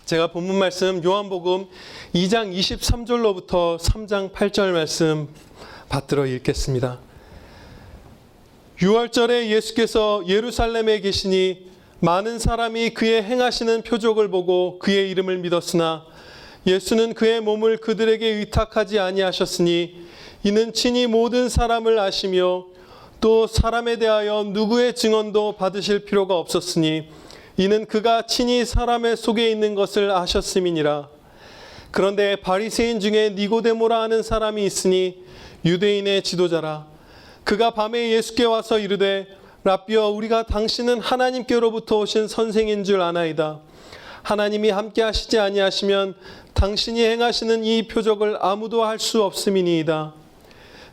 제가 본문 말씀 요한복음 2장 23절로부터 3장 8절 말씀 받들어 읽겠습니다. 6월절에 예수께서 예루살렘에 계시니 많은 사람이 그의 행하시는 표적을 보고 그의 이름을 믿었으나 예수는 그의 몸을 그들에게 의탁하지 아니하셨으니 이는 친히 모든 사람을 아시며 또 사람에 대하여 누구의 증언도 받으실 필요가 없었으니 이는 그가 친히 사람의 속에 있는 것을 아셨음이니라. 그런데 바리새인 중에 니고데모라 하는 사람이 있으니 유대인의 지도자라. 그가 밤에 예수께 와서 이르되 랍비여, 우리가 당신은 하나님께로부터 오신 선생인 줄 아나이다. 하나님이 함께 하시지 아니하시면 당신이 행하시는 이 표적을 아무도 할 수 없음이니이다.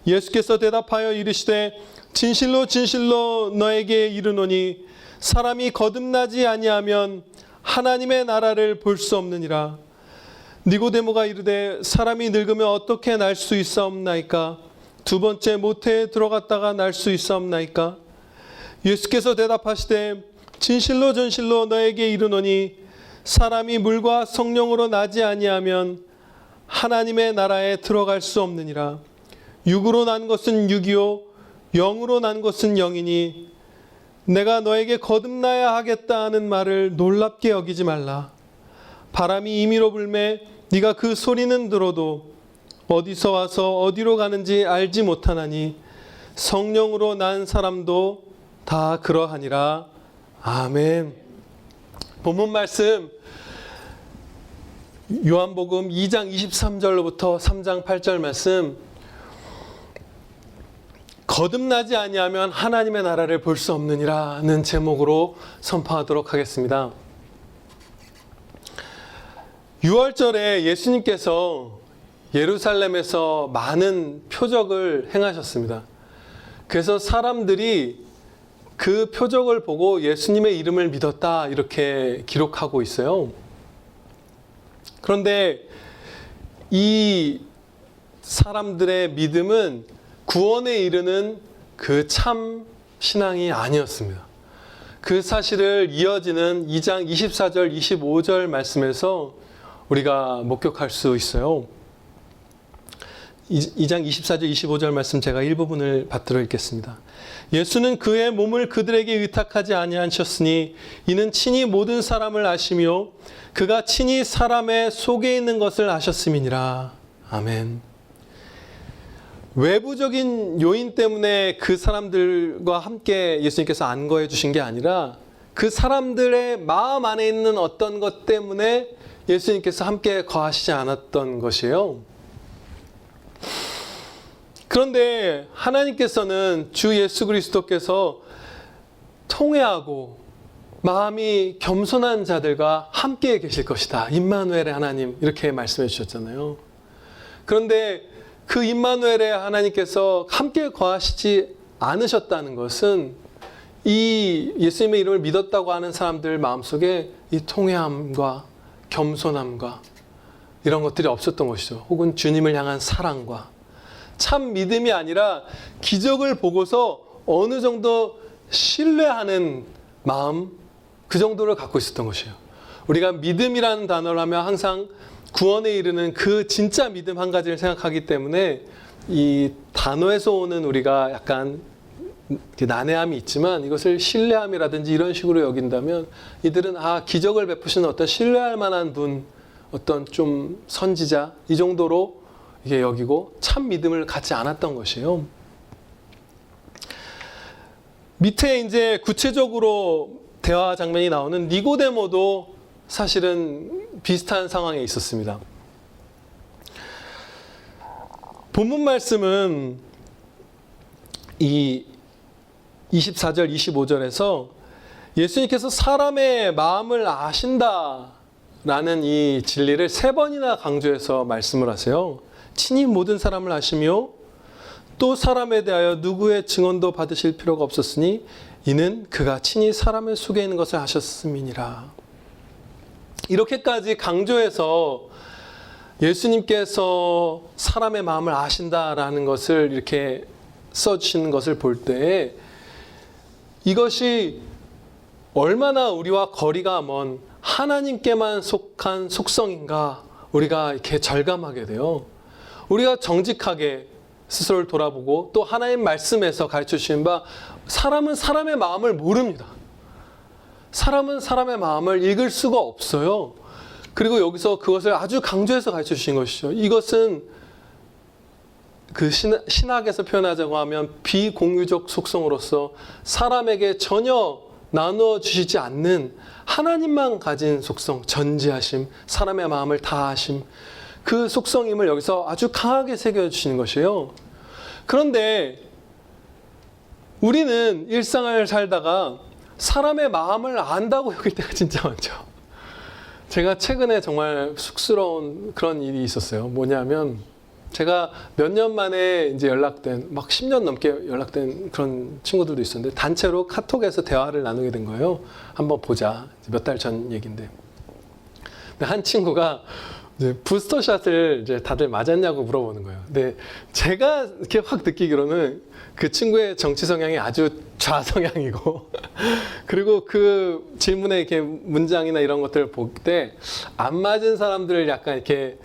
예수께서 대답하여 이르시되 진실로 진실로 너에게 이르노니 사람이 거듭나지 아니하면 하나님의 나라를 볼 수 없느니라. 니고데모가 이르되 사람이 늙으면 어떻게 날 수 있사옵나이까? 두 번째 모태에 들어갔다가 날 수 있사옵나이까? 예수께서 대답하시되 진실로 진실로 너에게 이르노니 사람이 물과 성령으로 나지 아니하면 하나님의 나라에 들어갈 수 없느니라. 육으로 난 것은 육이요 영으로 난 것은 영이니 내가 너에게 거듭나야 하겠다 하는 말을 놀랍게 여기지 말라. 바람이 임의로 불매 네가 그 소리는 들어도 어디서 와서 어디로 가는지 알지 못하나니 성령으로 난 사람도 다 그러하니라. 아멘. 본문 말씀 요한복음 2장 23절로부터 3장 8절 말씀, 거듭나지 아니하면 하나님의 나라를 볼 수 없느니라는 제목으로 선포하도록 하겠습니다. 6월절에 예수님께서 예루살렘에서 많은 표적을 행하셨습니다. 그래서 사람들이 그 표적을 보고 예수님의 이름을 믿었다 이렇게 기록하고 있어요. 그런데 이 사람들의 믿음은 구원에 이르는 그 참 신앙이 아니었습니다. 그 사실을 이어지는 2장 24절 25절 말씀에서 우리가 목격할 수 있어요. 2장 24절 25절 말씀 제가 일부분을 받들어 읽겠습니다. 예수는 그의 몸을 그들에게 의탁하지 아니하셨으니 이는 친히 모든 사람을 아시며 그가 친히 사람의 속에 있는 것을 아셨음이니라. 아멘. 외부적인 요인 때문에 그 사람들과 함께 예수님께서 안거해 주신 게 아니라 그 사람들의 마음 안에 있는 어떤 것 때문에 예수님께서 함께 거하시지 않았던 것이에요. 그런데 하나님께서는 주 예수 그리스도께서 통회하고 마음이 겸손한 자들과 함께 계실 것이다. 임마누엘의 하나님 이렇게 말씀해 주셨잖아요. 그런데 그 임마누엘의 하나님께서 함께 거하시지 않으셨다는 것은 이 예수님의 이름을 믿었다고 하는 사람들 마음속에 이 통회함과 겸손함과 이런 것들이 없었던 것이죠. 혹은 주님을 향한 사랑과 참 믿음이 아니라 기적을 보고서 어느 정도 신뢰하는 마음, 그 정도를 갖고 있었던 것이에요. 우리가 믿음이라는 단어를 하면 항상 구원에 이르는 그 진짜 믿음 한 가지를 생각하기 때문에 이 단어에서 오는 우리가 약간 난해함이 있지만 이것을 신뢰함이라든지 이런 식으로 여긴다면 이들은 기적을 베푸시는 어떤 신뢰할 만한 분, 어떤 좀 선지자 이 정도로 이게 여기고 참 믿음을 갖지 않았던 것이에요. 밑에 이제 구체적으로 대화 장면이 나오는 니고데모도 사실은 비슷한 상황에 있었습니다. 본문 말씀은 이 24절, 25절에서 예수님께서 사람의 마음을 아신다라는 이 진리를 3번이나 강조해서 말씀을 하세요. 친히 모든 사람을 아시며 또 사람에 대하여 누구의 증언도 받으실 필요가 없었으니 이는 그가 친히 사람의 속에 있는 것을 아셨음이니라. 이렇게까지 강조해서 예수님께서 사람의 마음을 아신다라는 것을 이렇게 써주시는 것을 볼 때 이것이 얼마나 우리와 거리가 먼 하나님께만 속한 속성인가 우리가 이렇게 절감하게 돼요. 우리가 정직하게 스스로를 돌아보고 또 하나님 말씀에서 가르쳐 주신 바 사람은 사람의 마음을 모릅니다. 사람은 사람의 마음을 읽을 수가 없어요. 그리고 여기서 그것을 아주 강조해서 가르쳐 주신 것이죠. 이것은 그 신학에서 표현하자고 하면 비공유적 속성으로서 사람에게 전혀 나누어 주시지 않는 하나님만 가진 속성, 전지하심, 사람의 마음을 다하심, 그 속성임을 여기서 아주 강하게 새겨주시는 것이에요. 그런데 우리는 일상을 살다가 사람의 마음을 안다고 여길 때가 진짜 많죠. 제가 최근에 정말 쑥스러운 그런 일이 있었어요. 뭐냐면 제가 몇 년 만에 이제 연락된, 막 10년 넘게 연락된 그런 친구들도 있었는데 단체로 카톡에서 대화를 나누게 된 거예요. 한번 보자. 몇 달 전 얘기인데. 한 친구가 이제 부스터샷을 이제 다들 맞았냐고 물어보는 거예요. 근데 제가 이렇게 확 느끼기로는 그 친구의 정치 성향이 아주 좌성향이고 그리고 그 질문의 이렇게 문장이나 이런 것들을 볼 때 안 맞은 사람들을 약간 이렇게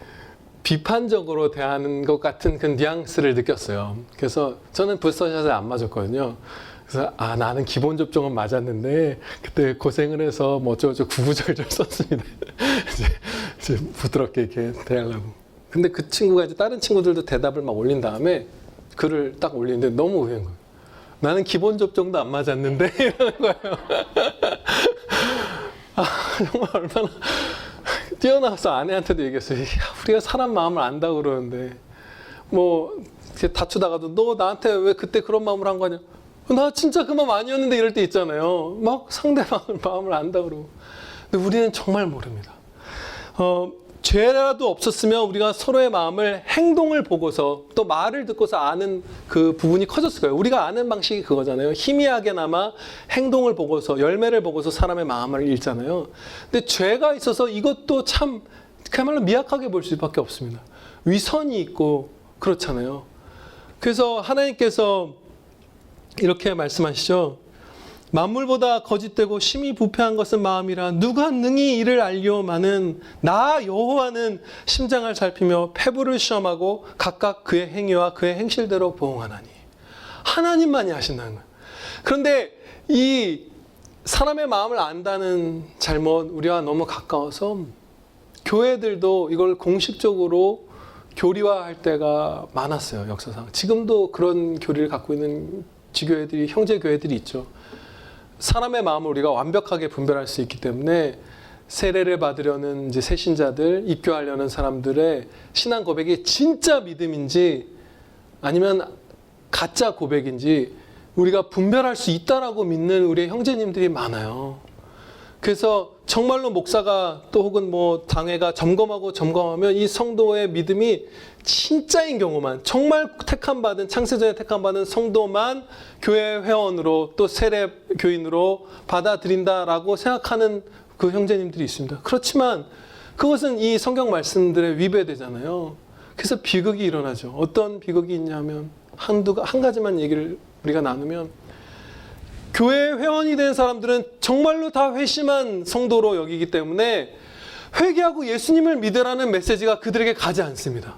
비판적으로 대하는 것 같은 그 뉘앙스를 느꼈어요. 그래서 저는 부스터샷을 안 맞았거든요. 그래서 나는 기본 접종은 맞았는데 그때 고생을 해서 뭐 어쩌고저쩌고 구구절절 썼습니다. 이제 부드럽게 이렇게 대하려고. 근데 그 친구가 이제 다른 친구들도 대답을 막 올린 다음에 글을 딱 올리는데 너무 의외인 거예요. 나는 기본 접종도 안 맞았는데 이러는 거예요. 정말 얼마나 뛰어나와서 아내한테도 얘기했어요. 야, 우리가 사람 마음을 안다고 그러는데 뭐 다투다가도 너 나한테 왜 그때 그런 마음을 한 거냐? 나 진짜 그 마음 아니었는데 이럴 때 있잖아요. 막 상대방의 마음을 안다고 그러고. 근데 우리는 정말 모릅니다. 죄라도 없었으면 우리가 서로의 마음을 행동을 보고서 또 말을 듣고서 아는 그 부분이 커졌을 거예요. 우리가 아는 방식이 그거잖아요. 희미하게나마 행동을 보고서 열매를 보고서 사람의 마음을 읽잖아요. 근데 죄가 있어서 이것도 참 그야말로 미약하게 볼 수밖에 없습니다. 위선이 있고 그렇잖아요. 그래서 하나님께서 이렇게 말씀하시죠. 만물보다 거짓되고 심히 부패한 것은 마음이라 누가 능히 이를 알리오마는 나 여호와는 심장을 살피며 폐부를 시험하고 각각 그의 행위와 그의 행실대로 보응하나니. 하나님만이 하신다는 거예요. 그런데 이 사람의 마음을 안다는 잘못 우리와 너무 가까워서 교회들도 이걸 공식적으로 교리화할 때가 많았어요. 역사상. 지금도 그런 교리를 갖고 있는 지교회들이 형제 교회들이 있죠. 사람의 마음을 우리가 완벽하게 분별할 수 있기 때문에 세례를 받으려는 이제 새신자들, 입교하려는 사람들의 신앙 고백이 진짜 믿음인지 아니면 가짜 고백인지 우리가 분별할 수 있다라고 믿는 우리의 형제님들이 많아요. 그래서 정말로 목사가 또 혹은 뭐 당회가 점검하면 이 성도의 믿음이 진짜인 경우만, 정말 택함받은, 창세전에 택함받은 성도만 교회 회원으로 또 세례 교인으로 받아들인다라고 생각하는 그 형제님들이 있습니다. 그렇지만 그것은 이 성경 말씀들에 위배되잖아요. 그래서 비극이 일어나죠. 어떤 비극이 있냐면 한 가지만 얘기를 우리가 나누면 교회 회원이 된 사람들은 정말로 다 회심한 성도로 여기기 때문에 회개하고 예수님을 믿으라는 메시지가 그들에게 가지 않습니다.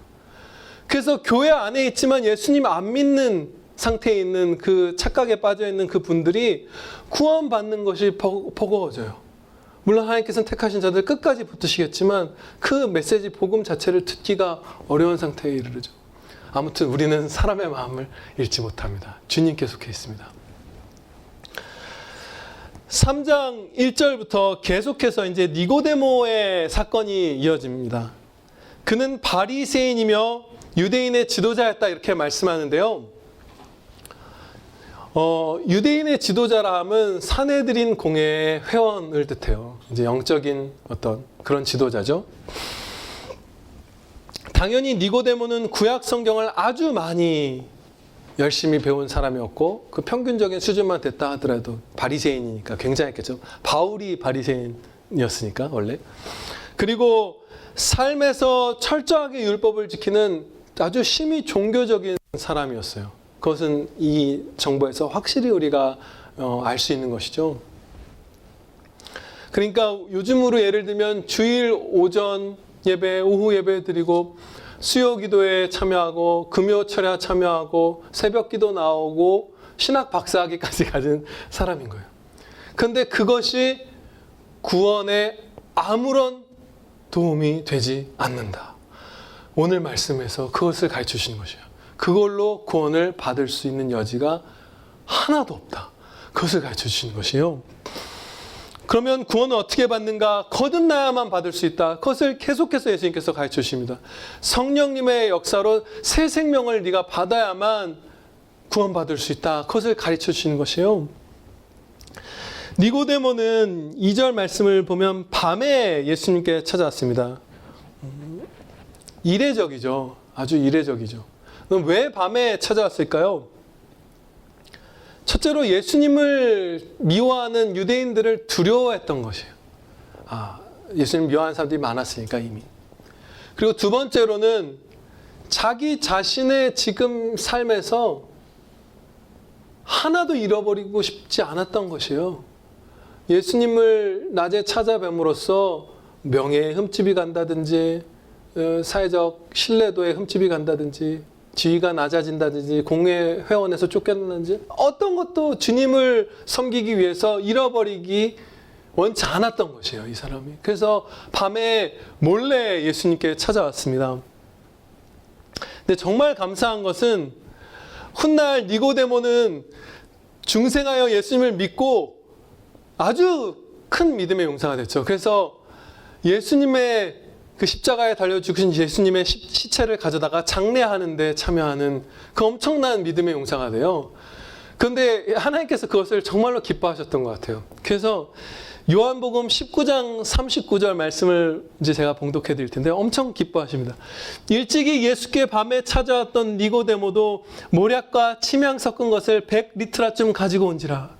그래서 교회 안에 있지만 예수님 안 믿는 상태에 있는 그 착각에 빠져 있는 그 분들이 구원받는 것이 버거워져요. 물론 하나님께서는 택하신 자들 끝까지 붙으시겠지만 그 메시지 복음 자체를 듣기가 어려운 상태에 이르르죠. 아무튼 우리는 사람의 마음을 읽지 못합니다. 주님께 속해 있습니다. 3장 1절부터 계속해서 이제 니고데모의 사건이 이어집니다. 그는 바리새인이며 유대인의 지도자였다 이렇게 말씀하는데요. 유대인의 지도자라 함은 사내들인 공회의 회원을 뜻해요. 이제 영적인 어떤 그런 지도자죠. 당연히 니고데모는 구약 성경을 아주 많이 열심히 배운 사람이었고 그 평균적인 수준만 됐다 하더라도 바리새인이니까 굉장했겠죠. 바울이 바리새인이었으니까 원래. 그리고 삶에서 철저하게 율법을 지키는 아주 심히 종교적인 사람이었어요. 그것은 이 정보에서 확실히 우리가 알 수 있는 것이죠. 그러니까 요즘으로 예를 들면 주일 오전 예배, 오후 예배 드리고 수요 기도에 참여하고 금요 철야 참여하고 새벽 기도 나오고 신학 박사학위까지 가진 사람인 거예요. 그런데 그것이 구원에 아무런 도움이 되지 않는다. 오늘 말씀에서 그것을 가르쳐 주시는 것이에요. 그걸로 구원을 받을 수 있는 여지가 하나도 없다. 그것을 가르쳐 주시는 것이에요. 그러면 구원을 어떻게 받는가? 거듭나야만 받을 수 있다. 그것을 계속해서 예수님께서 가르쳐 주십니다. 성령님의 역사로 새 생명을 네가 받아야만 구원받을 수 있다. 그것을 가르쳐 주시는 것이에요. 니고데모는 2절 말씀을 보면 밤에 예수님께 찾아왔습니다. 이례적이죠. 아주 이례적이죠. 그럼 왜 밤에 찾아왔을까요? 첫째로 예수님을 미워하는 유대인들을 두려워했던 것이에요. 예수님 미워하는 사람들이 많았으니까 이미. 그리고 두 번째로는 자기 자신의 지금 삶에서 하나도 잃어버리고 싶지 않았던 것이에요. 예수님을 낮에 찾아뵈므로써 명예에 흠집이 간다든지 사회적 신뢰도에 흠집이 간다든지 지위가 낮아진다든지 공회 회원에서 쫓겨난다든지 어떤 것도 주님을 섬기기 위해서 잃어버리기 원치 않았던 것이에요. 이 사람이. 그래서 밤에 몰래 예수님께 찾아왔습니다. 근데 정말 감사한 것은 훗날 니고데모는 중생하여 예수님을 믿고 아주 큰 믿음의 용사가 됐죠. 그래서 예수님의 그 십자가에 달려 죽으신 예수님의 시체를 가져다가 장례하는데 참여하는 그 엄청난 믿음의 용사가 돼요. 그런데 하나님께서 그것을 정말로 기뻐하셨던 것 같아요. 그래서 요한복음 19장 39절 말씀을 이제 제가 봉독해 드릴 텐데 엄청 기뻐하십니다. 일찍이 예수께 밤에 찾아왔던 니고데모도 모략과 침향 섞은 것을 100리트라쯤 가지고 온지라.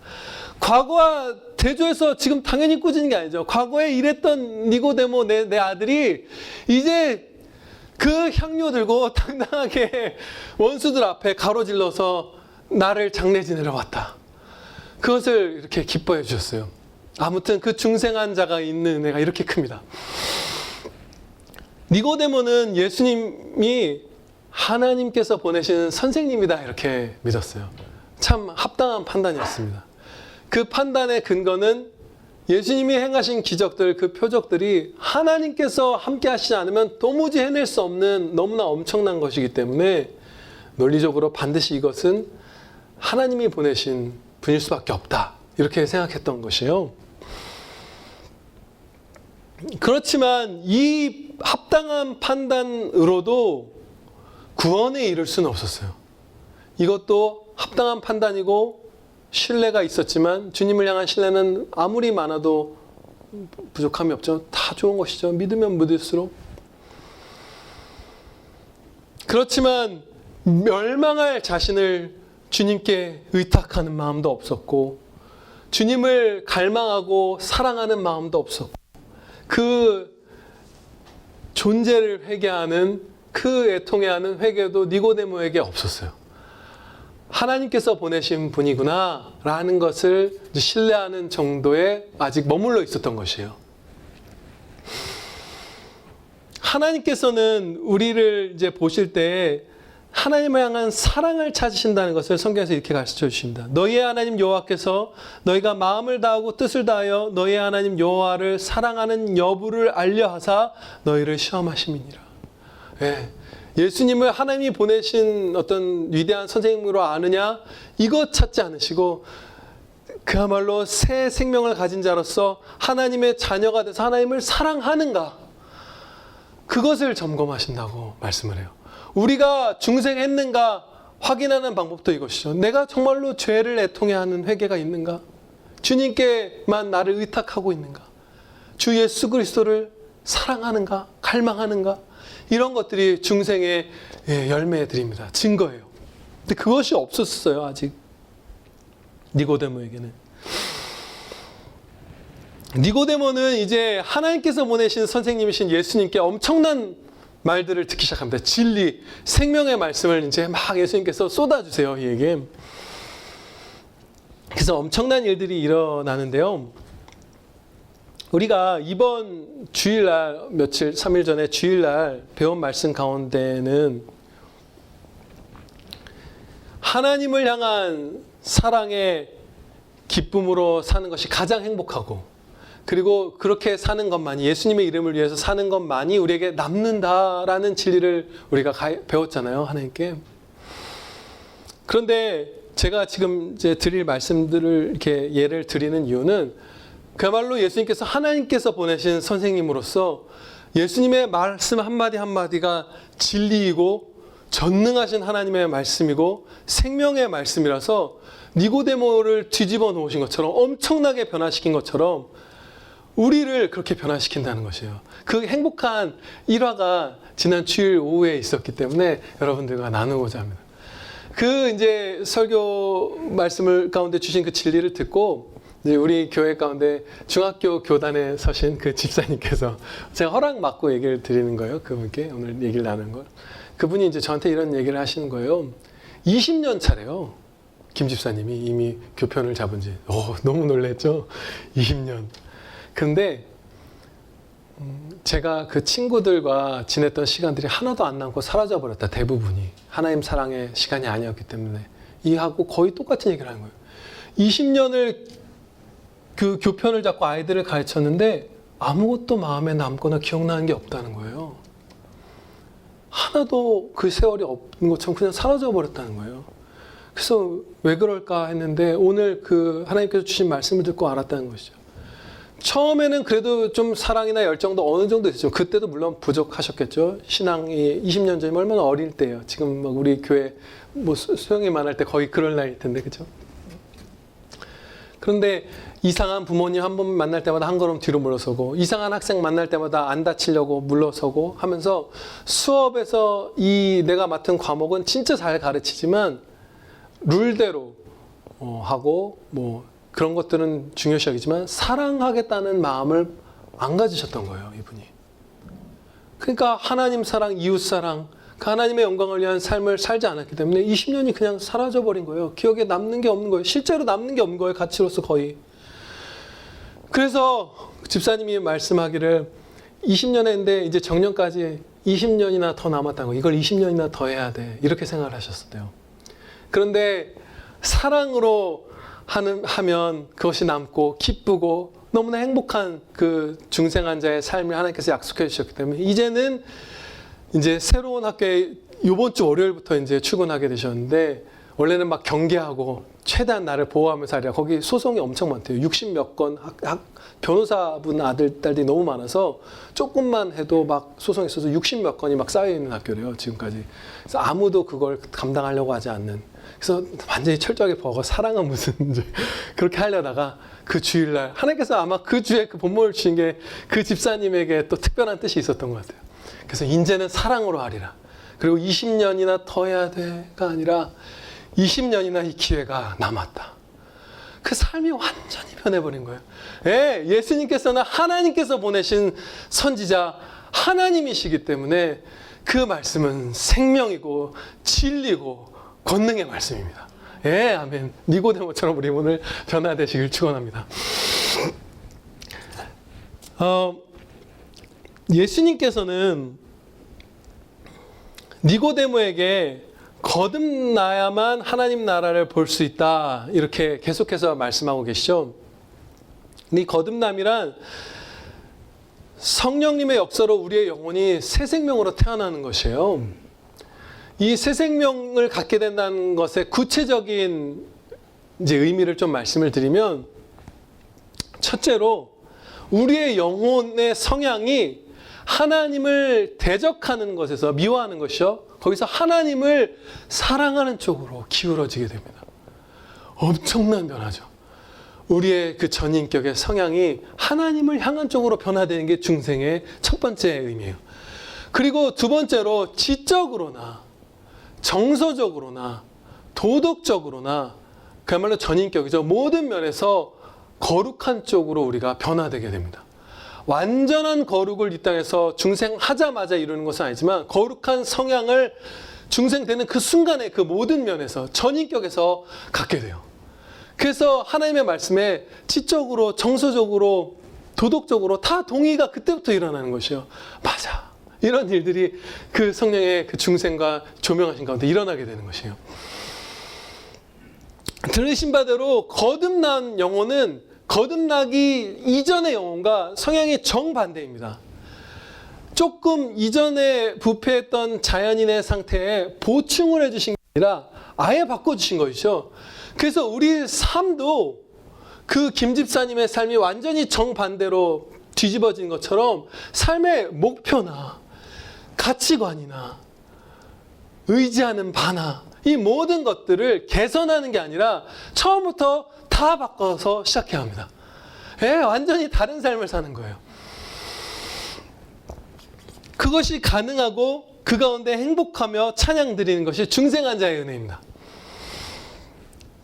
과거와 대조해서 지금 당연히 꾸짖는 게 아니죠. 과거에 일했던 니고데모 내 아들이 이제 그 향료 들고 당당하게 원수들 앞에 가로질러서 나를 장례 지내러 왔다. 그것을 이렇게 기뻐해 주셨어요. 아무튼 그 중생한 자가 있는 은혜가 이렇게 큽니다. 니고데모는 예수님이 하나님께서 보내신 선생님이다 이렇게 믿었어요. 참 합당한 판단이었습니다. 그 판단의 근거는 예수님이 행하신 기적들, 그 표적들이 하나님께서 함께 하시지 않으면 도무지 해낼 수 없는 너무나 엄청난 것이기 때문에 논리적으로 반드시 이것은 하나님이 보내신 분일 수밖에 없다. 이렇게 생각했던 것이에요. 그렇지만 이 합당한 판단으로도 구원에 이를 수는 없었어요. 이것도 합당한 판단이고 신뢰가 있었지만 주님을 향한 신뢰는 아무리 많아도 부족함이 없죠. 다 좋은 것이죠. 믿으면 믿을수록. 그렇지만 멸망할 자신을 주님께 의탁하는 마음도 없었고 주님을 갈망하고 사랑하는 마음도 없었고 그 존재를 회개하는 그 애통해하는 회개도 니고데모에게 없었어요. 하나님께서 보내신 분이구나 라는 것을 신뢰하는 정도에 아직 머물러 있었던 것이에요. 하나님께서는 우리를 이제 보실 때 하나님을 향한 사랑을 찾으신다는 것을 성경에서 이렇게 가르쳐 주십니다. 너희의 하나님 여호와께서 너희가 마음을 다하고 뜻을 다하여 너희의 하나님 여호와를 사랑하는 여부를 알려하사 너희를 시험하심이니라. 예. 예수님을 하나님이 보내신 어떤 위대한 선생님으로 아느냐? 이것 찾지 않으시고 그야말로 새 생명을 가진 자로서 하나님의 자녀가 돼서 하나님을 사랑하는가? 그것을 점검하신다고 말씀을 해요. 우리가 중생했는가 확인하는 방법도 이것이죠. 내가 정말로 죄를 애통해하는 회개가 있는가? 주님께만 나를 의탁하고 있는가? 주 예수 그리스도를 사랑하는가? 갈망하는가? 이런 것들이 중생의 열매들입니다. 증거예요. 근데 그것이 없었어요. 아직 니고데모에게는. 니고데모는 이제 하나님께서 보내신 선생님이신 예수님께 엄청난 말들을 듣기 시작합니다. 진리, 생명의 말씀을 이제 막 예수님께서 쏟아주세요. 이에게. 그래서 엄청난 일들이 일어나는데요. 우리가 이번 주일날 며칠 3일 전에 주일날 배운 말씀 가운데는 하나님을 향한 사랑의 기쁨으로 사는 것이 가장 행복하고, 그리고 그렇게 사는 것만이, 예수님의 이름을 위해서 사는 것만이 우리에게 남는다라는 진리를 우리가 배웠잖아요, 하나님께. 그런데 제가 지금 이제 드릴 말씀들을 이렇게 예를 드리는 이유는 그야말로 예수님께서, 하나님께서 보내신 선생님으로서 예수님의 말씀 한마디 한마디가 진리이고 전능하신 하나님의 말씀이고 생명의 말씀이라서 니고데모를 뒤집어 놓으신 것처럼, 엄청나게 변화시킨 것처럼 우리를 그렇게 변화시킨다는 것이에요. 그 행복한 일화가 지난 주일 오후에 있었기 때문에 여러분들과 나누고자 합니다. 그 이제 설교 말씀을 가운데 주신 그 진리를 듣고 이제 우리 교회 가운데 중학교 교단에 서신 그 집사님께서, 제가 허락 받고 얘기를 드리는 거예요. 그분께 오늘 얘기를 나누는 걸. 그분이 이제 저한테 이런 얘기를 하시는 거예요. 20년 차래요. 김 집사님이 이미 교편을 잡은 지. 너무 놀랬죠? 20년. 근데 제가 그 친구들과 지냈던 시간들이 하나도 안 남고 사라져 버렸다. 대부분이 하나님 사랑의 시간이 아니었기 때문에. 이하고 거의 똑같은 얘기를 하는 거예요. 20년을 그 교편을 잡고 아이들을 가르쳤는데 아무것도 마음에 남거나 기억나는 게 없다는 거예요. 하나도 그 세월이 없는 것처럼 그냥 사라져 버렸다는 거예요. 그래서 왜 그럴까 했는데 오늘 그 하나님께서 주신 말씀을 듣고 알았다는 것이죠. 처음에는 그래도 좀 사랑이나 열정도 어느 정도 있었죠. 그때도 물론 부족하셨겠죠. 신앙이 20년 전이면 얼마나 어릴 때예요. 지금 막 우리 교회 뭐 수영이만 할 때 거의 그럴 나이일 텐데, 그렇죠? 그런데 이상한 부모님 한 번 만날 때마다 한 걸음 뒤로 물러서고, 이상한 학생 만날 때마다 안 다치려고 물러서고 하면서, 수업에서 이 내가 맡은 과목은 진짜 잘 가르치지만 룰대로 하고 뭐 그런 것들은 중요시 여기지만 사랑하겠다는 마음을 안 가지셨던 거예요, 이분이. 그러니까 하나님 사랑, 이웃 사랑, 그 하나님의 영광을 위한 삶을 살지 않았기 때문에 20년이 그냥 사라져버린 거예요. 기억에 남는 게 없는 거예요. 실제로 남는 게 없는 거예요, 가치로서 거의. 그래서 집사님이 말씀하기를 20년 했는데 이제 정년까지 20년이나 더 남았다는 거, 이걸 20년이나 더 해야 돼, 이렇게 생각을 하셨어요. 그런데 사랑으로 하면 그것이 남고 기쁘고 너무나 행복한 그 중생환자의 삶을 하나님께서 약속해 주셨기 때문에 이제는 이제 새로운 학교에 이번 주 월요일부터 이제 출근하게 되셨는데, 원래는 막 경계하고 최대한 나를 보호하면서 하랴. 거기 소송이 엄청 많대요. 60몇 건 변호사분 아들, 딸들이 너무 많아서 조금만 해도 막 소송이 있어서 60몇 건이 막 쌓여있는 학교래요, 지금까지. 그래서 아무도 그걸 감당하려고 하지 않는. 그래서 완전히 철저하게 버거, 사랑은 무슨 이제 그렇게 하려다가 그 주일날 하나님께서 아마 그 주에 그 본문을 주신 게 그 집사님에게 또 특별한 뜻이 있었던 것 같아요. 그래서 이제는 사랑으로 하리라. 그리고 20년이나 더 해야 돼가 아니라 20년이나 이 기회가 남았다. 그 삶이 완전히 변해버린 거예요. 예수님께서는 하나님께서 보내신 선지자 하나님이시기 때문에 그 말씀은 생명이고 진리고 권능의 말씀입니다. 아멘. 니고데모처럼 우리 오늘 변화되시길 축원합니다. 예수님께서는 니고데모에게 거듭나야만 하나님 나라를 볼 수 있다, 이렇게 계속해서 말씀하고 계시죠. 이 거듭남이란 성령님의 역사로 우리의 영혼이 새 생명으로 태어나는 것이에요. 이 새 생명을 갖게 된다는 것의 구체적인 이제 의미를 좀 말씀을 드리면, 첫째로 우리의 영혼의 성향이 하나님을 대적하는 것에서, 미워하는 것이요, 거기서 하나님을 사랑하는 쪽으로 기울어지게 됩니다. 엄청난 변화죠. 우리의 그 전인격의 성향이 하나님을 향한 쪽으로 변화되는 게 중생의 첫 번째 의미예요. 그리고 두 번째로 지적으로나 정서적으로나 도덕적으로나 그야말로 전인격이죠. 모든 면에서 거룩한 쪽으로 우리가 변화되게 됩니다. 완전한 거룩을 이 땅에서 중생하자마자 이루는 것은 아니지만, 거룩한 성향을 중생되는 그 순간에 그 모든 면에서 전인격에서 갖게 돼요. 그래서 하나님의 말씀에 지적으로 정서적으로 도덕적으로 다 동의가 그때부터 일어나는 것이요. 맞아. 이런 일들이 그 성령의 그 중생과 조명하신 가운데 일어나게 되는 것이에요. 들으신 바대로 거듭난 영혼은 거듭나기 이전의 영혼과 성향이 정반대입니다. 조금 이전에 부패했던 자연인의 상태에 보충을 해주신 게 아니라 아예 바꿔주신 것이죠. 그래서 우리 삶도 그 김 집사님의 삶이 완전히 정반대로 뒤집어진 것처럼 삶의 목표나 가치관이나 의지하는 바나 이 모든 것들을 개선하는 게 아니라 처음부터 다 바꿔서 시작해야 합니다. 완전히 다른 삶을 사는 거예요. 그것이 가능하고 그 가운데 행복하며 찬양 드리는 것이 중생한 자의 은혜입니다.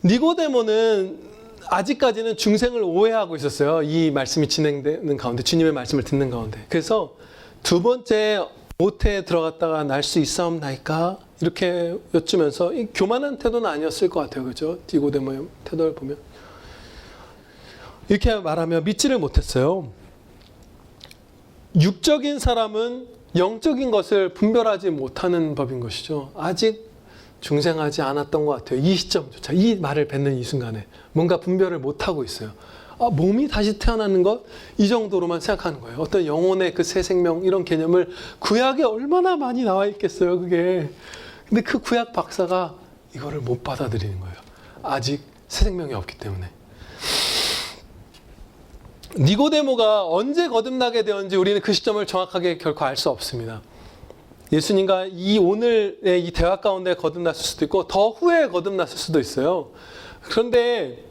니고데모는 아직까지는 중생을 오해하고 있었어요. 이 말씀이 진행되는 가운데, 주님의 말씀을 듣는 가운데. 그래서 두 번째 모태에 들어갔다가 날 수 있사옵나이까? 이렇게 여쭈면서 이 교만한 태도는 아니었을 것 같아요. 그죠? 니고데모의 태도를 보면. 이렇게 말하며 믿지를 못했어요. 육적인 사람은 영적인 것을 분별하지 못하는 법인 것이죠. 아직 중생하지 않았던 것 같아요. 이 시점조차, 이 말을 뱉는 이 순간에 뭔가 분별을 못하고 있어요. 몸이 다시 태어나는 것? 이 정도로만 생각하는 거예요. 어떤 영혼의 그 새 생명 이런 개념을 구약에 얼마나 많이 나와 있겠어요, 그게. 근데 그 구약 박사가 이거를 못 받아들이는 거예요. 아직 새 생명이 없기 때문에. 니고데모가 언제 거듭나게 되었는지 우리는 그 시점을 정확하게 결코 알 수 없습니다. 예수님과 이 오늘의 이 대화 가운데 거듭났을 수도 있고 더 후에 거듭났을 수도 있어요. 그런데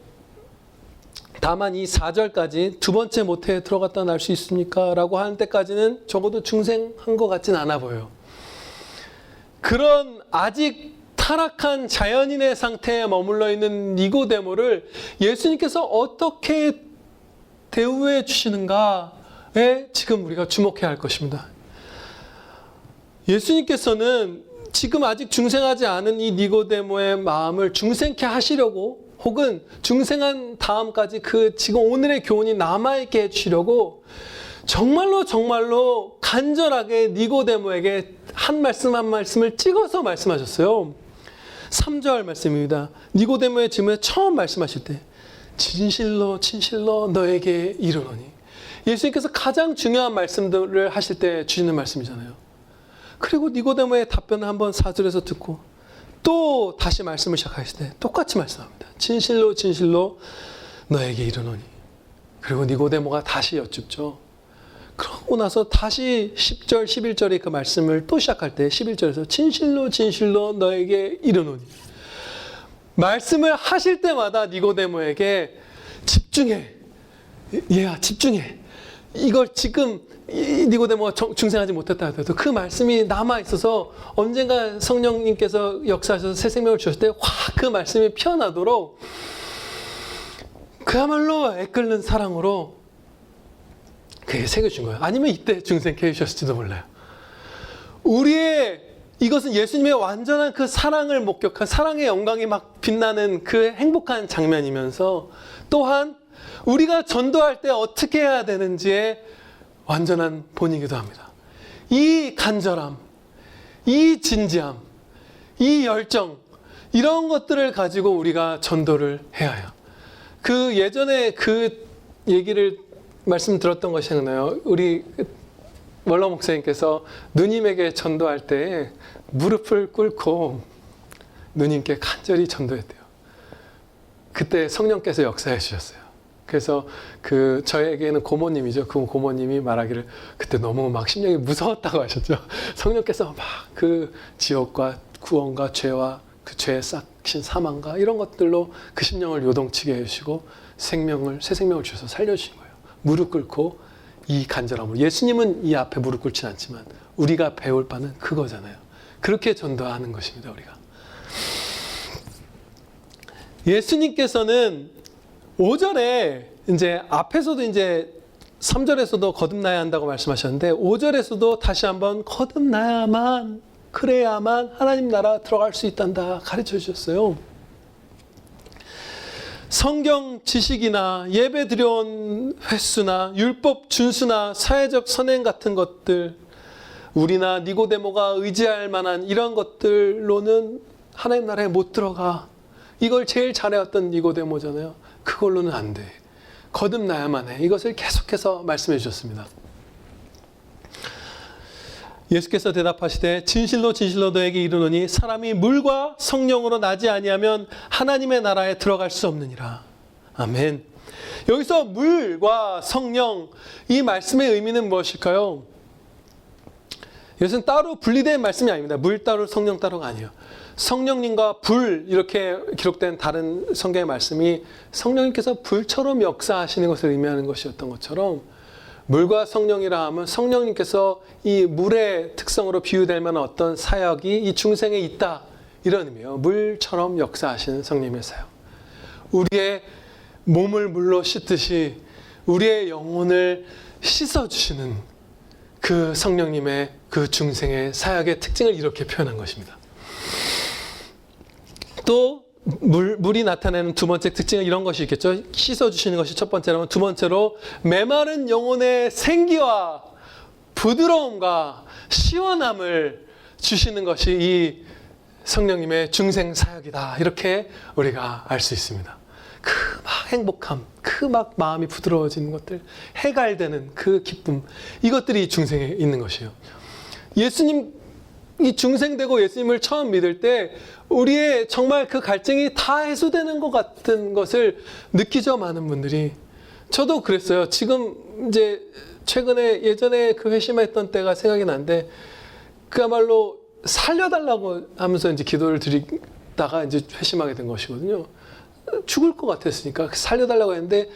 다만 이 4절까지 두 번째 모태에 들어갔다 날 수 있습니까? 라고 하는 때까지는 적어도 중생한 것 같진 않아 보여요. 그런 아직 타락한 자연인의 상태에 머물러 있는 니고데모를 예수님께서 어떻게 대우해 주시는가에 지금 우리가 주목해야 할 것입니다. 예수님께서는 지금 아직 중생하지 않은 이 니고데모의 마음을 중생케 하시려고 혹은 중생한 다음까지 그 지금 오늘의 교훈이 남아있게 해주시려고 정말로 간절하게 니고데모에게 한 말씀 한 말씀을 찍어서 말씀하셨어요. 3절 말씀입니다. 니고데모의 질문에 처음 말씀하실 때 진실로 너에게 이르노니. 예수님께서 가장 중요한 말씀들을 하실 때 주시는 말씀이잖아요. 그리고 니고데모의 답변을 한번 4절에서 듣고 또 다시 말씀을 시작하실 때 똑같이 말씀합니다. 진실로 너에게 이르노니. 그리고 니고데모가 다시 여쭙죠. 그러고 나서 다시 10절, 11절의 그 말씀을 또 시작할 때 11절에서 진실로 너에게 이르노니. 말씀을 하실 때마다 니고데모에게 집중해. 얘야 집중해. 이걸 지금 니고데모가 중생하지 못했다 하더라도 그 말씀이 남아있어서 언젠가 성령님께서 역사하셔서 새 생명을 주셨을 때 확 그 말씀이 피어나도록 그야말로 애끓는 사랑으로 그게 새겨준 거예요. 아니면 이때 중생케 해주셨을지도 몰라요. 이것은 예수님의 완전한 그 사랑을 목격한 사랑의 영광이 막 빛나는 그 행복한 장면이면서 또한 우리가 전도할 때 어떻게 해야 되는지의 완전한 본이기도 합니다. 이 간절함, 이 진지함, 이 열정 이런 것들을 가지고 우리가 전도를 해야 해요. 그 예전에 그 얘기를 말씀 들었던 것이 생각나요. 우리 월러 목사님께서 누님에게 전도할 때 무릎을 꿇고 누님께 간절히 전도했대요. 그때 성령께서 역사해 주셨어요. 그래서 저에게는 고모님이죠. 그 고모님이 말하기를 그때 너무 막 심령이 무서웠다고 하셨죠. 성령께서 막 그 지옥과 구원과 죄와 그 죄에 싹신 사망과 이런 것들로 그 심령을 요동치게 해주시고 새 생명을 주셔서 살려주신 거예요. 무릎 꿇고 이 간절함으로. 예수님은 이 앞에 무릎 꿇진 않지만 우리가 배울 바는 그거잖아요. 그렇게 전도하는 것입니다, 우리가. 예수님께서는 5절에 이제 앞에서도 이제 3절에서도 거듭나야 한다고 말씀하셨는데 5절에서도 다시 한번 거듭나야만 그래야만 하나님 나라 들어갈 수 있단다 가르쳐 주셨어요. 성경 지식이나 예배 드려온 횟수나 율법 준수나 사회적 선행 같은 것들, 우리나 니고데모가 의지할 만한 이런 것들로는 하나님 나라에 못 들어가. 이걸 제일 잘해왔던 니고데모잖아요. 그걸로는 안 돼. 거듭나야만 해. 이것을 계속해서 말씀해 주셨습니다. 예수께서 대답하시되 진실로 진실로 너에게 이르노니 사람이 물과 성령으로 나지 아니하면 하나님의 나라에 들어갈 수 없느니라. 아멘. 여기서 물과 성령, 이 말씀의 의미는 무엇일까요? 이것은 따로 분리된 말씀이 아닙니다. 물 따로 성령 따로가 아니에요. 성령님과 불, 이렇게 기록된 다른 성경의 말씀이 성령님께서 불처럼 역사하시는 것을 의미하는 것이었던 것처럼, 물과 성령이라 하면 성령님께서 이 물의 특성으로 비유될 만한 어떤 사역이 이 중생에 있다, 이런 의미예요. 물처럼 역사하시는 성령님의 사역. 우리의 몸을 물로 씻듯이 우리의 영혼을 씻어주시는 그 성령님의 그 중생의 사역의 특징을 이렇게 표현한 것입니다. 또 물이 나타내는 두 번째 특징은 이런 것이 있겠죠. 씻어주시는 것이 첫 번째라면, 두 번째로 메마른 영혼의 생기와 부드러움과 시원함을 주시는 것이 이 성령님의 중생 사역이다, 이렇게 우리가 알 수 있습니다. 그 막 행복함, 그 막 마음이 부드러워지는 것들, 해갈되는 그 기쁨, 이것들이 이 중생에 있는 것이에요. 예수님, 이 중생되고 예수님을 처음 믿을 때 우리의 정말 그 갈증이 다 해소되는 것 같은 것을 느끼죠, 많은 분들이. 저도 그랬어요. 지금 이제 최근에, 예전에 그 회심했던 때가 생각이 나는데, 그야말로 살려달라고 하면서 이제 기도를 드리다가 이제 회심하게 된 것이거든요. 죽을 것 같았으니까 살려달라고 했는데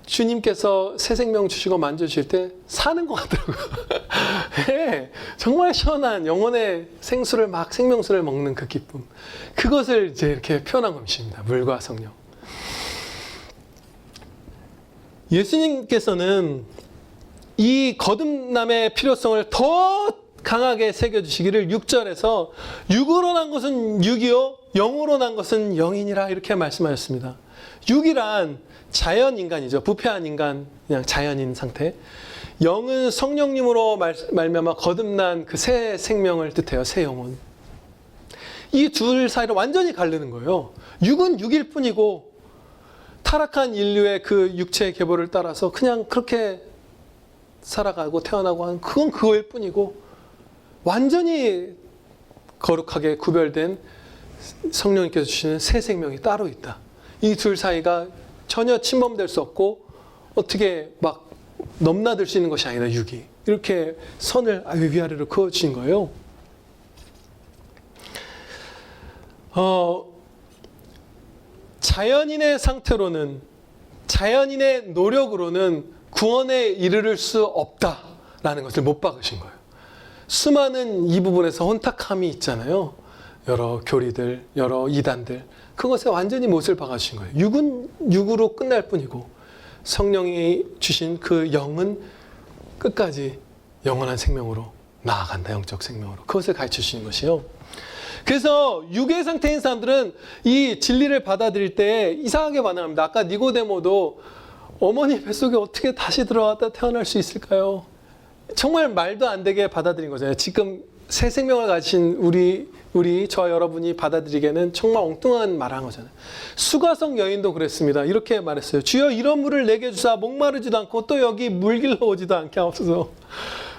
주님께서 새 생명 주시고 만져주실 때 사는 것 같더라고요. 네, 정말 시원한 영혼의 생수를 막, 생명수를 먹는 그 기쁨, 그것을 이제 이렇게 표현한 것입니다. 물과 성령. 예수님께서는 이 거듭남의 필요성을 더 강하게 새겨주시기를 6절에서 육으로 난 것은 육이요 영으로 난 것은 영이니라, 이렇게 말씀하셨습니다. 육이란 자연인간이죠. 부패한 인간, 그냥 자연인 상태. 영은 성령님으로 말미암아 거듭난 그 새 생명을 뜻해요. 새 영혼. 이 둘 사이를 완전히 가르는 거예요. 육은 육일 뿐이고, 타락한 인류의 그 육체의 계보를 따라서 그냥 그렇게 살아가고 태어나고 하는, 그건 그거일 뿐이고, 완전히 거룩하게 구별된 성령님께서 주시는 새 생명이 따로 있다. 이 둘 사이가 전혀 침범될 수 없고 어떻게 막 넘나들 수 있는 것이 아니다, 육이. 이렇게 선을 위아래로 그어주신 거예요. 자연인의 상태로는, 자연인의 노력으로는 구원에 이르를 수 없다라는 것을 못 박으신 거예요. 수많은 이 부분에서 혼탁함이 있잖아요. 여러 교리들, 여러 이단들, 그것에 완전히 못을 박아주신 거예요. 육은 육으로 끝날 뿐이고, 성령이 주신 그 영은 끝까지 영원한 생명으로 나아간다, 영적 생명으로. 그것을 가르쳐 주시는 것이요. 그래서 육의 상태인 사람들은 이 진리를 받아들일 때 이상하게 반응합니다. 아까 니고데모도 어머니 뱃속에 어떻게 다시 들어왔다 태어날 수 있을까요? 정말 말도 안 되게 받아들인 거잖아요. 지금 새 생명을 가진 우리 저와 여러분이 받아들이기에는 정말 엉뚱한 말을 한 거잖아요. 수가성 여인도 그랬습니다. 이렇게 말했어요. 주여, 이런 물을 내게 주사 목마르지도 않고 또 여기 물 길러 오지도 않게 하옵소서.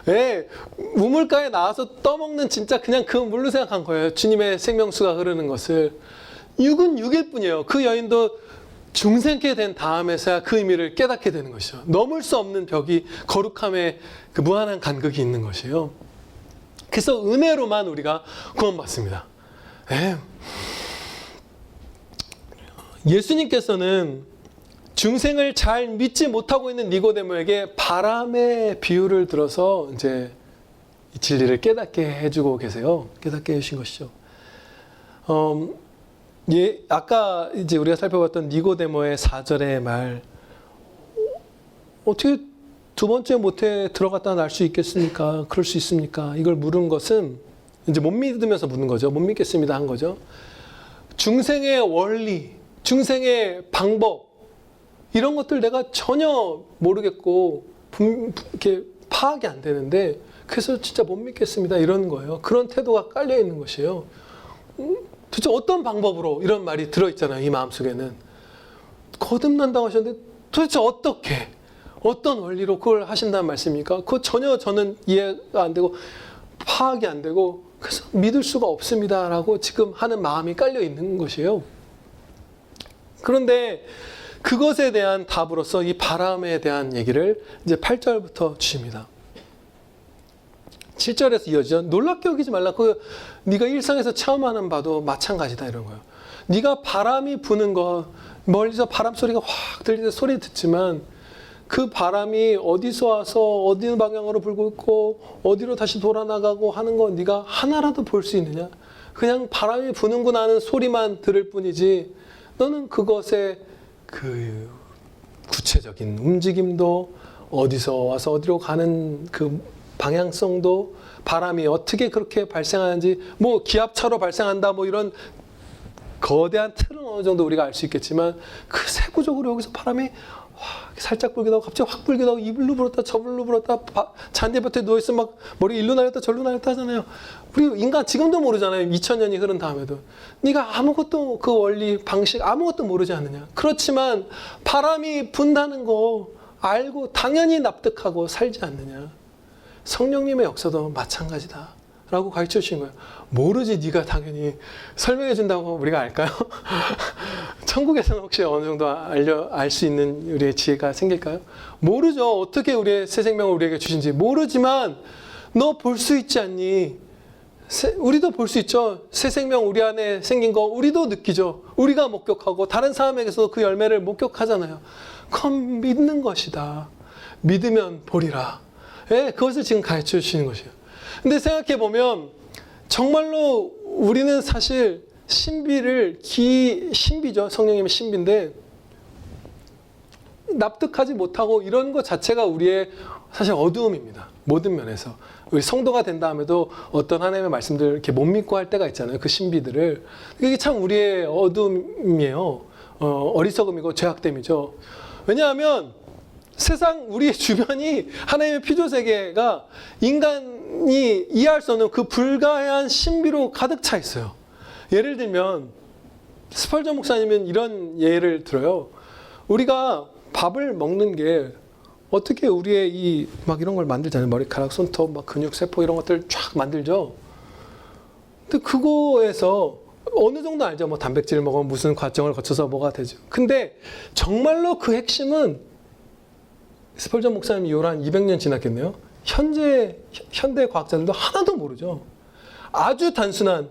네, 우물가에 나와서 떠먹는 진짜 그냥 그 물로 생각한 거예요. 주님의 생명수가 흐르는 것을. 육은 육일 뿐이에요. 그 여인도 중생케 된 다음에서야 그 의미를 깨닫게 되는 것이죠. 넘을 수 없는 벽이, 거룩함의 그 무한한 간극이 있는 것이에요. 그래서 은혜로만 우리가 구원받습니다. 네. 예수님께서는 중생을 잘 믿지 못하고 있는 니고데모에게 바람의 비유를 들어서 이제 진리를 깨닫게 해주고 계세요. 깨닫게 해주신 것이죠. 아까 이제 우리가 살펴봤던 니고데모의 4절의 말, 어떻게 두 번째 모태에 들어갔다 날 수 있겠습니까? 그럴 수 있습니까? 이걸 물은 것은 이제 못 믿으면서 묻는 거죠. 못 믿겠습니다 한 거죠. 중생의 원리, 중생의 방법 이런 것들 내가 전혀 모르겠고 이렇게 파악이 안 되는데 그래서 진짜 못 믿겠습니다 이러는 거예요. 그런 태도가 깔려 있는 것이에요. 도대체 어떤 방법으로 이런 말이 들어있잖아요. 이 마음속에는. 거듭난다고 하셨는데 도대체 어떻게 어떤 원리로 그걸 하신다는 말씀입니까? 그거 전혀 저는 이해가 안 되고 파악이 안 되고 그래서 믿을 수가 없습니다라고 지금 하는 마음이 깔려 있는 것이에요. 그런데 그것에 대한 답으로서 이 바람에 대한 얘기를 이제 8절부터 주십니다. 7절에서 이어지죠. 놀랍게 여기지 말라. 네가 일상에서 체험하는 바도 마찬가지다 이런 거예요. 네가 바람이 부는 거 멀리서 바람 소리가 확 들릴 때 소리 듣지만 그 바람이 어디서 와서 어디 방향으로 불고 있고 어디로 다시 돌아나가고 하는 거 네가 하나라도 볼 수 있느냐? 그냥 바람이 부는구나 하는 소리만 들을 뿐이지 너는 그것의 그 구체적인 움직임도 어디서 와서 어디로 가는 그 방향성도 바람이 어떻게 그렇게 발생하는지 뭐 기압차로 발생한다 뭐 이런 거대한 틀은 어느 정도 우리가 알 수 있겠지만 그 세부적으로 여기서 바람이 살짝 불기도 하고 갑자기 확 불기도 하고 이불로 불었다 저불로 불었다 잔디밭에 누워있으면 막 머리 일로 날렸다 절로 날렸다 하잖아요. 우리 인간 지금도 모르잖아요. 2000년이 흐른 다음에도. 네가 아무것도 그 원리 방식 아무것도 모르지 않느냐. 그렇지만 바람이 분다는 거 알고 당연히 납득하고 살지 않느냐. 성령님의 역사도 마찬가지다 라고 가르쳐 주신 거예요. 모르지 네가 당연히 설명해 준다고 우리가 알까요? 천국에서는 혹시 어느 정도 알 수 있는 우리의 지혜가 생길까요? 모르죠. 어떻게 우리의 새 생명을 우리에게 주신지 모르지만 너 볼 수 있지 않니? 우리도 볼 수 있죠. 새 생명 우리 안에 생긴 거 우리도 느끼죠. 우리가 목격하고 다른 사람에게서 그 열매를 목격하잖아요. 그럼 믿는 것이다. 믿으면 보리라. 예, 그것을 지금 가르쳐 주시는 것이에요. 근데 생각해 보면 정말로 우리는 사실 신비죠. 성령님의 신비인데 납득하지 못하고 이런 것 자체가 우리의 사실 어두움입니다. 모든 면에서. 우리 성도가 된 다음에도 어떤 하나님의 말씀들을 이렇게 못 믿고 할 때가 있잖아요. 그 신비들을. 이게 참 우리의 어두움이에요. 어리석음이고 죄악됨이죠. 왜냐하면 세상 우리 주변이 하나님의 피조세계가 인간이 이해할 수 없는 그 불가해한 신비로 가득 차 있어요. 예를 들면 스펄전 목사님은 이런 예를 들어요. 우리가 밥을 먹는 게 어떻게 우리의 막 이런 걸 만들잖아요. 머리카락, 손톱, 막 근육, 세포 이런 것들 쫙 만들죠. 근데 그거에서 어느 정도 알죠. 뭐 단백질 먹으면 무슨 과정을 거쳐서 뭐가 되죠. 근데 정말로 그 핵심은 스펄전 목사님 이후로 한 200년 지났겠네요. 현대 과학자들도 하나도 모르죠. 아주 단순한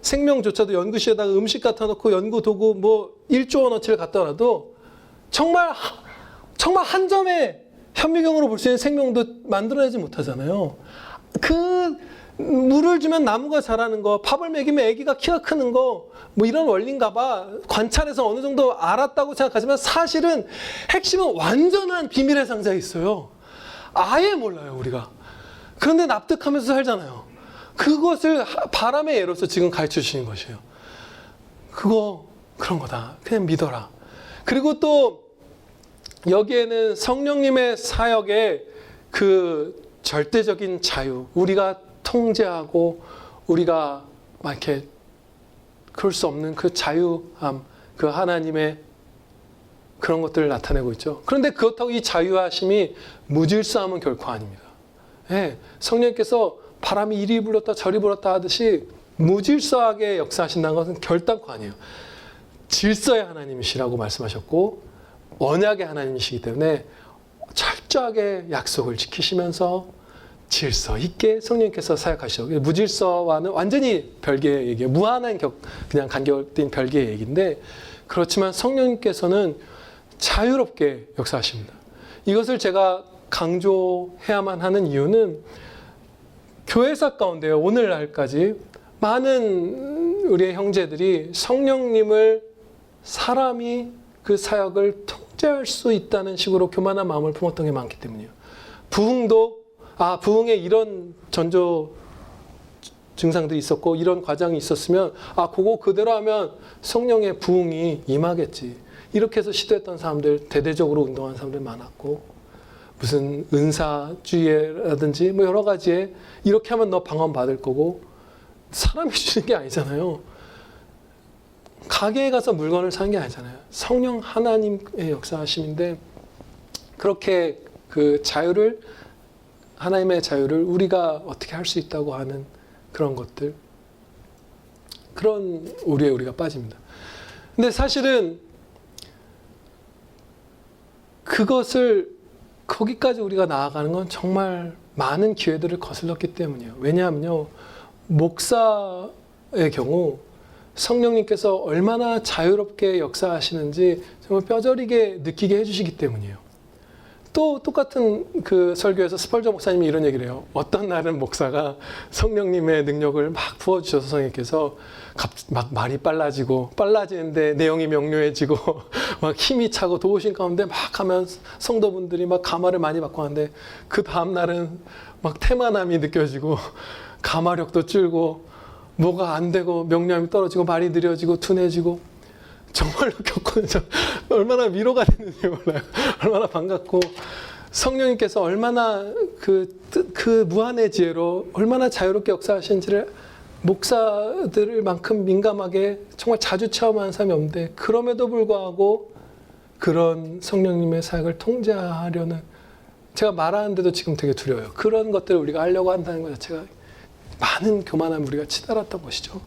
생명조차도 연구실에다가 음식 갖다 놓고 연구 도구 뭐 1조 원어치를 갖다 놔도 정말 한 점의 현미경으로 볼 수 있는 생명도 만들어내지 못하잖아요. 그 물을 주면 나무가 자라는 거, 밥을 먹이면 아기가 키가 크는 거, 뭐 이런 원리인가 봐. 관찰해서 어느 정도 알았다고 생각하지만 사실은 핵심은 완전한 비밀의 상자에 있어요. 아예 몰라요, 우리가. 그런데 납득하면서 살잖아요. 그것을 바람의 예로서 지금 가르쳐 주시는 것이에요. 그런 거다. 그냥 믿어라. 그리고 또 여기에는 성령님의 사역의 그 절대적인 자유, 우리가 통제하고 우리가 막 이렇게 그럴 수 없는 그 자유함, 그 하나님의 그런 것들을 나타내고 있죠. 그런데 그렇다고 이 자유하심이 무질서함은 결코 아닙니다. 예, 성령님께서 바람이 이리 불었다 저리 불었다 하듯이 무질서하게 역사하신다는 것은 결단코 아니에요. 질서의 하나님이시라고 말씀하셨고 언약의 하나님이시기 때문에 철저하게 약속을 지키시면서 질서 있게 성령님께서 사역하시죠. 무질서와는 완전히 별개의 얘기예요. 무한한 그냥 간격된 별개의 얘기인데 그렇지만 성령님께서는 자유롭게 역사하십니다. 이것을 제가 강조해야만 하는 이유는 교회사 가운데요. 오늘날까지 많은 우리의 형제들이 성령님을 사람이 그 사역을 통제할 수 있다는 식으로 교만한 마음을 품었던 게 많기 때문이에요. 부흥의 이런 전조 증상들이 있었고 이런 과정이 있었으면 그거 그대로 하면 성령의 부흥이 임하겠지. 이렇게 해서 시도했던 사람들, 대대적으로 운동한 사람들 많았고, 무슨 은사주의라든지 뭐 여러 가지에 이렇게 하면 너 방언 받을 거고, 사람이 주는 게 아니잖아요. 가게에 가서 물건을 사는 게 아니잖아요. 성령 하나님의 역사하심인데, 그렇게 그 자유를, 하나님의 자유를 우리가 어떻게 할 수 있다고 하는 그런 것들, 그런 오류에 우리가 빠집니다. 근데 사실은 그것을, 거기까지 우리가 나아가는 건 정말 많은 기회들을 거슬렀기 때문이에요. 왜냐하면요, 목사의 경우 성령님께서 얼마나 자유롭게 역사하시는지 정말 뼈저리게 느끼게 해주시기 때문이에요. 또 똑같은 그 설교에서 스펄저 목사님이 이런 얘기를 해요. 어떤 날은 목사가 성령님의 능력을 막 부어주셔서 성령님께서 막 말이 빨라지는데 내용이 명료해지고 막 힘이 차고 도우신 가운데 막 하면 성도분들이 막 감화를 많이 받고 하는데, 그 다음 날은 막 태만함이 느껴지고 감화력도 줄고 뭐가 안 되고 명료함이 떨어지고 말이 느려지고 둔해지고, 정말로 겪거든요. 얼마나 위로가 되는지 몰라요. 얼마나 반갑고, 성령님께서 얼마나 그 무한의 지혜로 얼마나 자유롭게 역사하시는지를 목사들만큼 민감하게 정말 자주 체험하는 사람이 없는데, 그럼에도 불구하고 그런 성령님의 사역을 통제하려는, 제가 말하는데도 지금 되게 두려워요. 그런 것들을 우리가 하려고 한다는 것 자체가 많은 교만함을 우리가 치달았던 것이죠.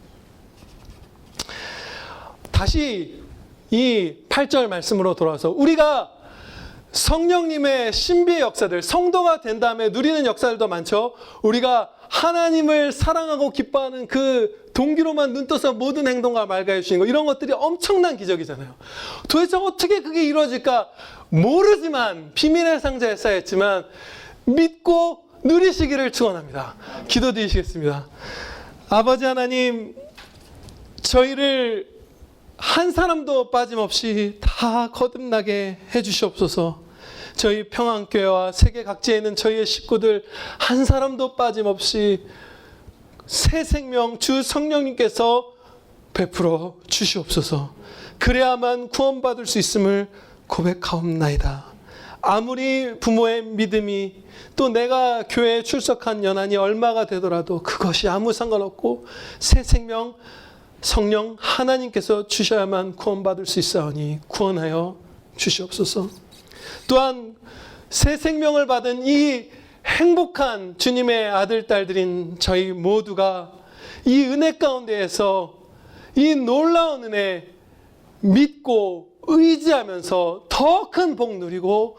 다시 이 8절 말씀으로 돌아와서, 우리가 성령님의 신비의 역사들, 성도가 된 다음에 누리는 역사들도 많죠. 우리가 하나님을 사랑하고 기뻐하는 그 동기로만 눈떠서 모든 행동과 말과 해주시는 거, 이런 것들이 엄청난 기적이잖아요. 도대체 어떻게 그게 이루어질까 모르지만, 비밀의 상자에 쌓였지만 믿고 누리시기를 축원합니다. 기도드리시겠습니다. 아버지 하나님, 저희를 한 사람도 빠짐없이 다 거듭나게 해주시옵소서. 저희 평안교회와 세계 각지에 있는 저희의 식구들 한 사람도 빠짐없이 새 생명 주 성령님께서 베풀어 주시옵소서. 그래야만 구원받을 수 있음을 고백하옵나이다. 아무리 부모의 믿음이, 또 내가 교회에 출석한 연한이 얼마가 되더라도 그것이 아무 상관없고, 새 생명 성령 하나님께서 주셔야만 구원받을 수 있사오니 구원하여 주시옵소서. 또한 새 생명을 받은 이 행복한 주님의 아들, 딸들인 저희 모두가 이 은혜 가운데에서 이 놀라운 은혜 믿고 의지하면서 더 큰 복 누리고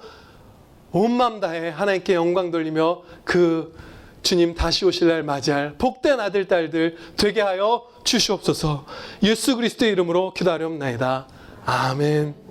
온 마음 다해 하나님께 영광 돌리며 그 주님 다시 오실 날 맞이할 복된 아들, 딸들 되게 하여 주시옵소서. 예수 그리스도의 이름으로 기도하렵나이다. 아멘.